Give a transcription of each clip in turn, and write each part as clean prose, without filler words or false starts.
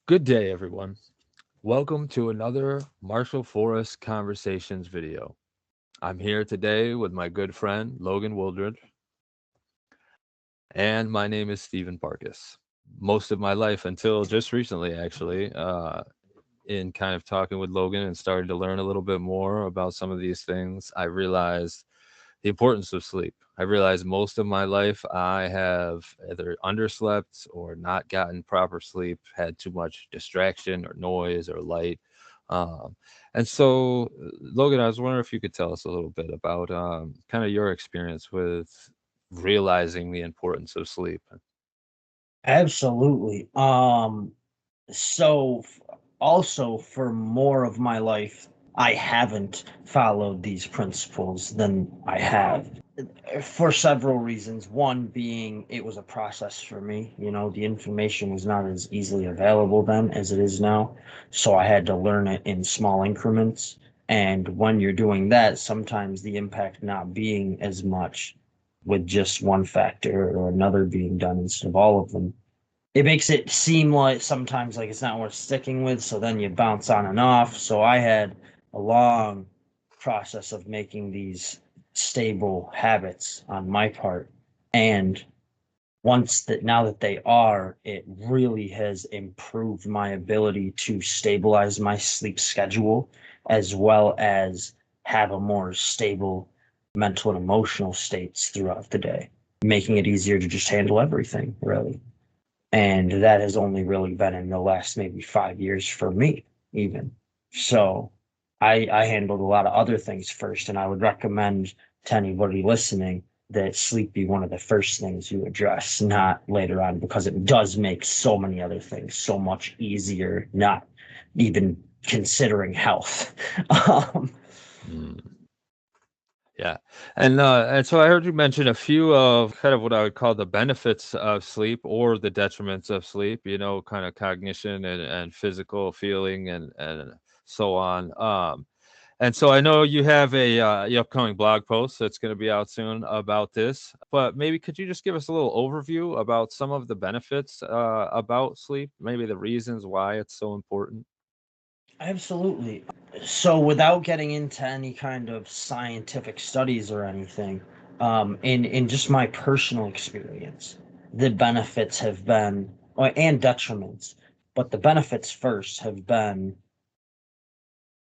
Good day, everyone. Welcome to another Marshall Forest Conversations video. I'm here today with my good friend Logan Wildred, and my name is Stephen Parkus. Most of my life, until just recently, actually, in kind of talking with Logan and starting to learn a little bit more about some of these things, I realized the importance of sleep. I realized most of my life I have either underslept or not gotten proper sleep, had too much distraction or noise or light. Um, and so, Logan, I was wondering if you could tell us a little bit about kind of your experience with realizing the importance of sleep. Absolutely. So also for more of my life, I haven't followed these principles than I have for several reasons. One being it was a process for me. The information was not as easily available then as it is now. So I had to learn it in small increments. And when you're doing that, sometimes the impact not being as much with just one factor or another being done instead of all of them, it makes it seem like sometimes like it's not worth sticking with. So then you bounce on and off. So I had a long process of making these stable habits on my part. And now that they are, it really has improved my ability to stabilize my sleep schedule as well as have a more stable mental and emotional states throughout the day, making it easier to just handle everything, really. And that has only really been in the last maybe 5 years for me, even. So I handled a lot of other things first, and I would recommend to anybody listening that sleep be one of the first things you address, not later on, because it does make so many other things so much easier, not even considering health. um, Mm. Yeah. And so I heard you mention a few of kind of what I would call the benefits of sleep or the detriments of sleep, kind of cognition and physical feeling and so on. And so I know you have a upcoming blog post that's going to be out soon about this, but maybe could you just give us a little overview about some of the benefits about sleep, maybe the reasons why it's so important? Absolutely. So, without getting into any kind of scientific studies or anything, in just my personal experience, the benefits have been, and detriments, but the benefits first have been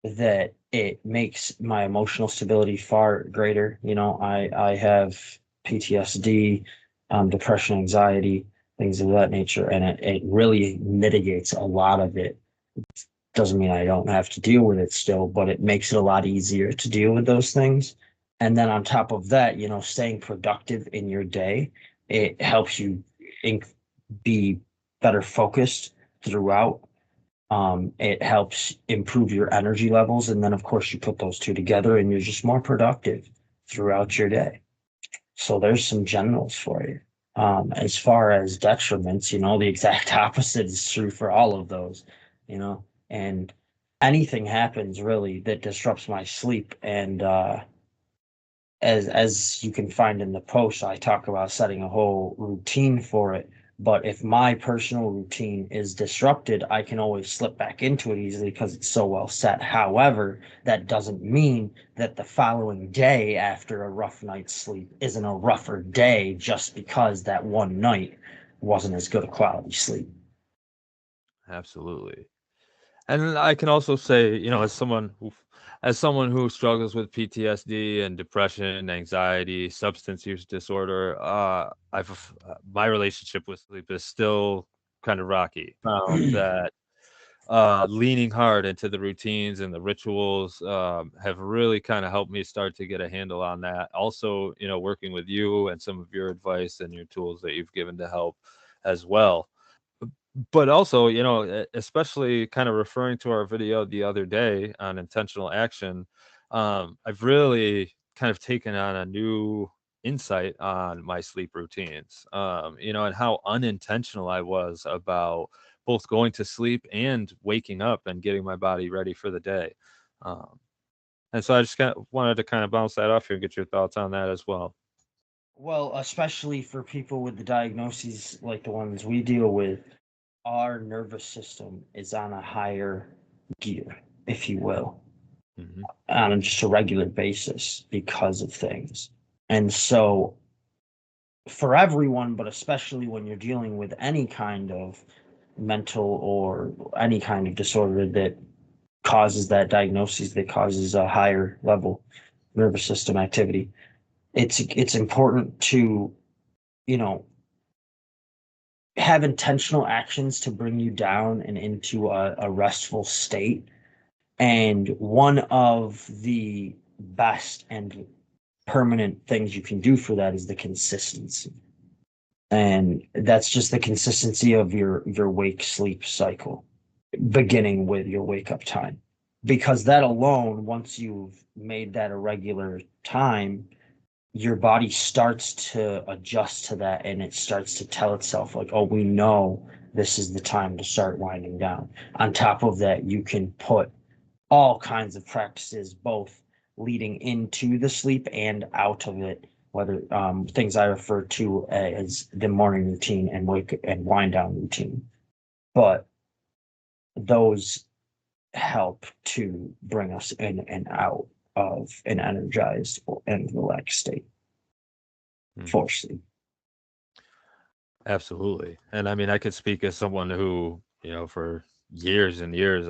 that it makes my emotional stability far greater. I have PTSD, depression, anxiety, things of that nature, and it really mitigates a lot of it. Doesn't mean I don't have to deal with it still, but it makes it a lot easier to deal with those things. And then on top of that, staying productive in your day, it helps you in- be better focused throughout. It helps improve your energy levels. And then, of course, you put those two together and you're just more productive throughout your day. So there's some generals for you. As far as detriments, the exact opposite is true for all of those, and anything happens really that disrupts my sleep. And as you can find in the post, I talk about setting a whole routine for it. But if my personal routine is disrupted, I can always slip back into it easily because it's so well set. However, that doesn't mean that the following day after a rough night's sleep isn't a rougher day just because that one night wasn't as good a quality sleep. Absolutely. And I can also say, as someone who struggles with PTSD and depression, anxiety, substance use disorder, my relationship with sleep is still kind of rocky. Found that leaning hard into the routines and the rituals have really kind of helped me start to get a handle on that. Also, working with you and some of your advice and your tools that you've given to help as well. But also, especially kind of referring to our video the other day on intentional action, I've really kind of taken on a new insight on my sleep routines, and how unintentional I was about both going to sleep and waking up and getting my body ready for the day. Um, and so I just wanted to kind of bounce that off here and get your thoughts on that as well. Well, especially for people with the diagnoses like the ones we deal with, our nervous system is on a higher gear, if you will, Hmm. on just a regular basis because of things. And so, for everyone, but especially when you're dealing with any kind of mental or any kind of disorder that causes that diagnosis, that causes a higher level nervous system activity, it's important to, you know, have intentional actions to bring you down and into a restful state. And one of the best and permanent things you can do for that is the consistency. And that's just the consistency of your wake sleep cycle, beginning with your wake up time. Because that alone, once you've made that a regular time, your body starts to adjust to that, and it starts to tell itself like, oh, we know this is the time to start winding down. On top of that, you can put all kinds of practices, both leading into the sleep and out of it, whether things I refer to as the morning routine and wake and wind down routine. But those help to bring us in and out of an energized and relaxed state Hmm. for sleep. Absolutely. And I mean, I could speak as someone who, for years and years,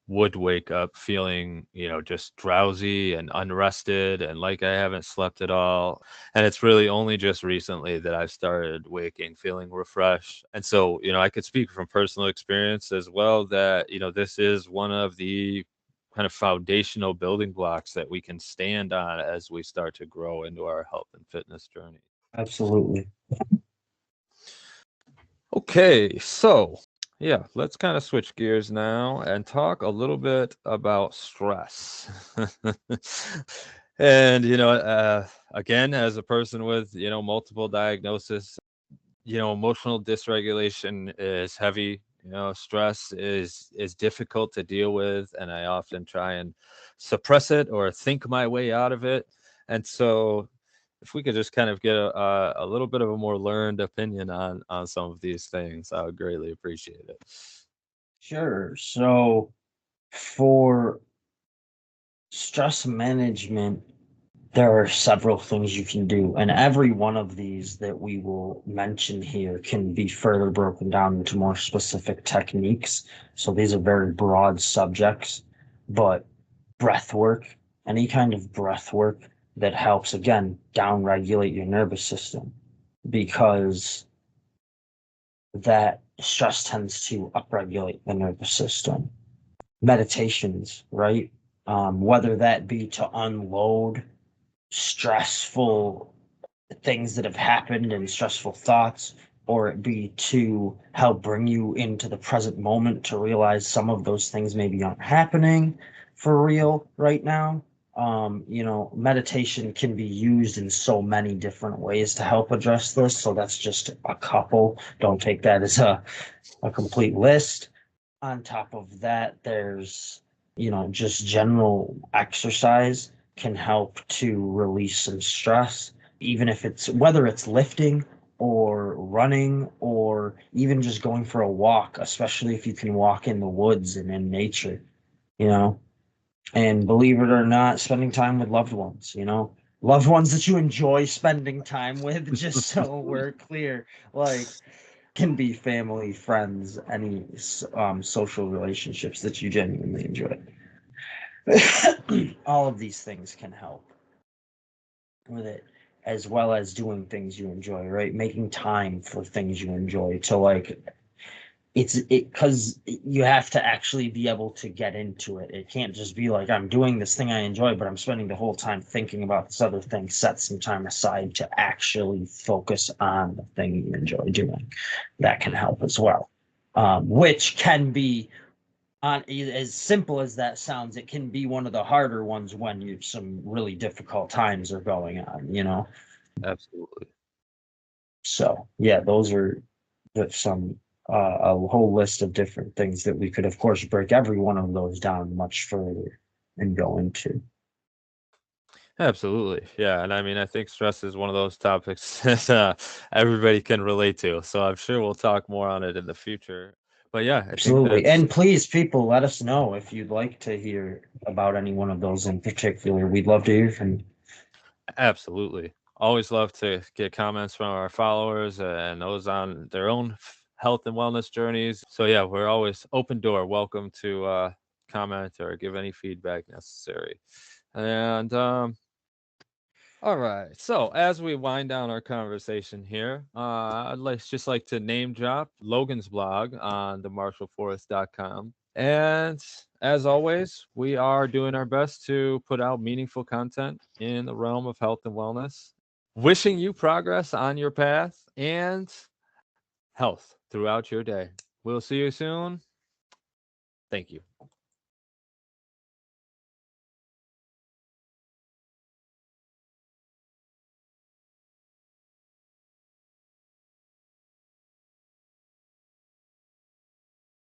would wake up feeling, just drowsy and unrested and like I haven't slept at all. And it's really only just recently that I've started waking feeling refreshed. And so, I could speak from personal experience as well that, this is one of the kind of foundational building blocks that we can stand on as we start to grow into our health and fitness journey. Absolutely. Okay, so yeah, let's kind of switch gears now and talk a little bit about stress. And, again, as a person with, multiple diagnosis, emotional dysregulation is heavy. Stress is difficult to deal with, and I often try and suppress it or think my way out of it. And so if we could just kind of get a little bit of a more learned opinion on some of these things, I would greatly appreciate it. Sure. So for stress management, there are several things you can do, and every one of these that we will mention here can be further broken down into more specific techniques. So these are very broad subjects, but breath work, any kind of breath work that helps, again, down regulate your nervous system, because that stress tends to upregulate the nervous system. Meditations, right? Whether that be to unload stressful things that have happened and stressful thoughts, or it be to help bring you into the present moment to realize some of those things maybe aren't happening for real right now. Meditation can be used in so many different ways to help address this. So that's just a couple. Don't take that as a complete list. On top of that, there's, just general exercise can help to release some stress, even if it's whether it's lifting or running or even just going for a walk, especially if you can walk in the woods and in nature, you know. And believe it or not, spending time with loved ones, loved ones that you enjoy spending time with, just so we're clear, like can be family, friends, any social relationships that you genuinely enjoy. All of these things can help with it, as well as doing things you enjoy, right? Making time for things you enjoy to like because you have to actually be able to get into it. It can't just be like I'm doing this thing I enjoy, but I'm spending the whole time thinking about this other thing. Set some time aside to actually focus on the thing you enjoy doing. That can help as well, which can be on as simple as that sounds. It can be one of the harder ones when you some really difficult times are going on. Absolutely. So yeah, those are some a whole list of different things that we could, of course, break every one of those down much further and go into. Absolutely. Yeah. And I mean, I think stress is one of those topics that everybody can relate to. So I'm sure we'll talk more on it in the future. But yeah, I think Absolutely. that's And please, people, let us know if you'd like to hear about any one of those in particular. We'd love to hear from you. absolutely. Always love to get comments from our followers and those on their own health and wellness journeys. So yeah, we're always open door. Welcome to comment or give any feedback necessary. And all right. So as we wind down our conversation here, just like to name drop Logan's blog on themarshallforest.com. And as always, we are doing our best to put out meaningful content in the realm of health and wellness. Wishing you progress on your path and health throughout your day. We'll see you soon. Thank you.